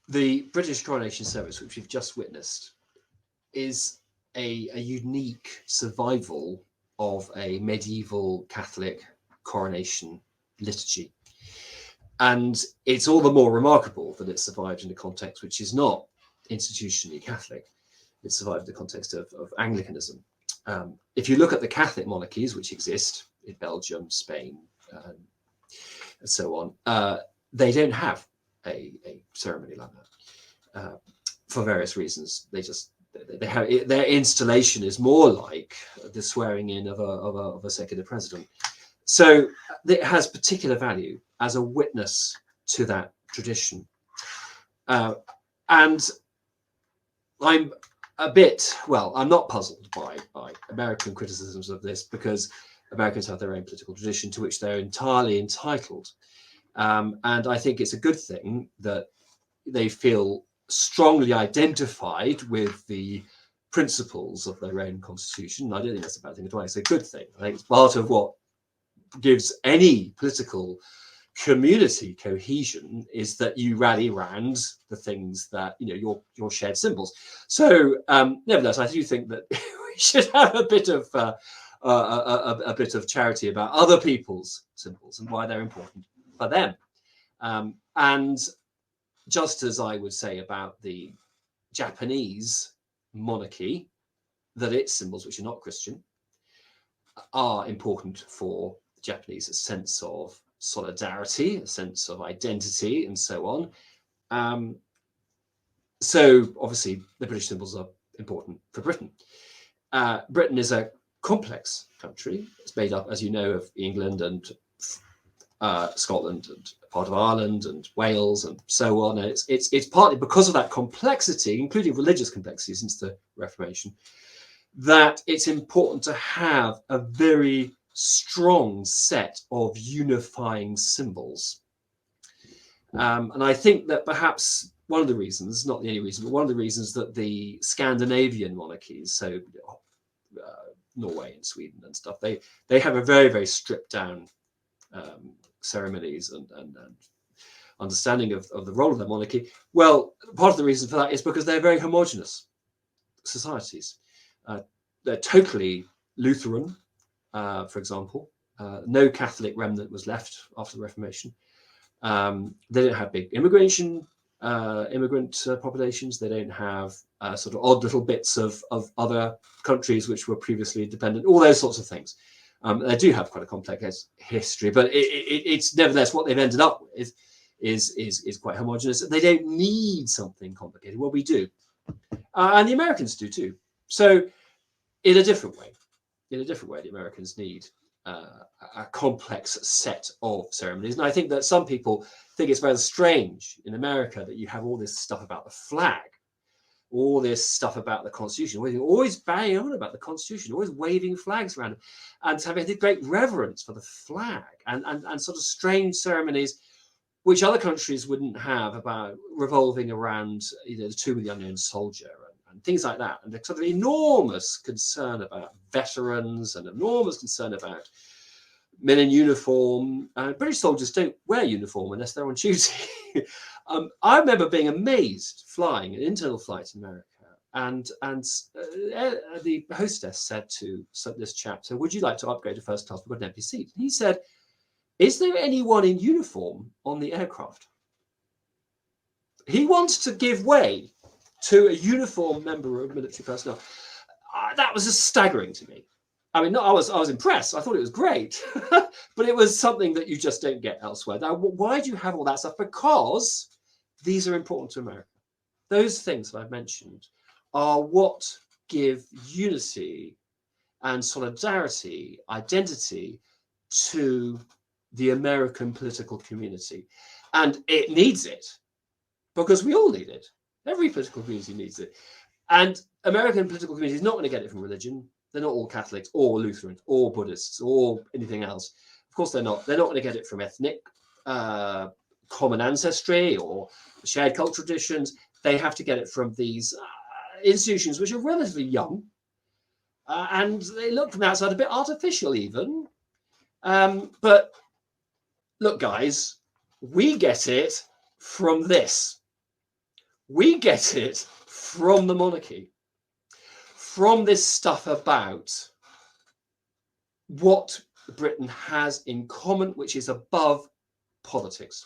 The British coronation service, which we've just witnessed, is a unique survival of a medieval Catholic coronation liturgy. And it's all the more remarkable that it survived in a context which is not institutionally Catholic. It survived in the context of Anglicanism. If you look at the Catholic monarchies which exist in Belgium, Spain, and so on, they don't have a ceremony like that for various reasons. They have their installation is more like the swearing in of a secular president. So it has particular value as a witness to that tradition. And I'm a bit, well, I'm not puzzled by American criticisms of this, because Americans have their own political tradition to which they're entirely entitled. And I think it's a good thing that they feel strongly identified with the principles of their own constitution. I don't think that's a bad thing at all. It's a good thing. I think it's part of what gives any political community cohesion, is that you rally around the things that, you know, your shared symbols. So nevertheless, I do think that we should have a bit of charity about other people's symbols and why they're important for them. And just as I would say about the Japanese monarchy, that its symbols, which are not Christian, are important for the Japanese, a sense of solidarity, a sense of identity, and so on. So obviously the British symbols are important for Britain. Britain is a complex country. It's made up, as you know, of England and Scotland and part of Ireland and Wales and so on. And it's partly because of that complexity, including religious complexity since the Reformation, that it's important to have a very strong set of unifying symbols. And I think that perhaps one of the reasons, not the only reason, but one of the reasons that the Scandinavian monarchies, so Norway and Sweden and stuff, they have a very, very stripped down ceremonies and understanding of the role of the monarchy. Well, part of the reason for that is because they're very homogenous societies. They're totally Lutheran, for example. No Catholic remnant was left after the Reformation. They don't have big immigrant populations. They don't have sort of odd little bits of other countries which were previously independent, all those sorts of things. They do have quite a complex history, but it's nevertheless what they've ended up with is quite homogenous. They don't need something complicated. Well, we do. And the Americans do too. So in a different way, the Americans need a complex set of ceremonies. And I think that some people think it's very strange in America that you have all this stuff about the flag, all this stuff about the Constitution, always banging on about the Constitution, always waving flags around, and having a great reverence for the flag, and sort of strange ceremonies which other countries wouldn't have, about revolving around, you know, the tomb of the unknown soldier and things like that, and a sort of enormous concern about veterans and enormous concern about men in uniform. British soldiers don't wear uniform unless they're on duty. I remember being amazed flying an internal flight in America, and the hostess said to this chap, "So would you like to upgrade to first class? We've got an empty seat." And he said, "Is there anyone in uniform on the aircraft?" He wants to give way to a uniformed member of military personnel. That was just staggering to me. I mean, I was impressed. I thought it was great, but it was something that you just don't get elsewhere. Now, why do you have all that stuff? Because these are important to America. Those things that I've mentioned are what give unity and solidarity, identity to the American political community. And it needs it, because we all need it. Every political community needs it. And American political community is not going to get it from religion. They're not all Catholics or Lutherans or Buddhists or anything else. Of course, they're not. They're not going to get it from ethnic common ancestry or shared cultural traditions. They have to get it from these institutions, which are relatively young, and they look from the outside a bit artificial even. But look, guys, we get it from this. We get it from the monarchy, from this stuff about what Britain has in common, which is above politics.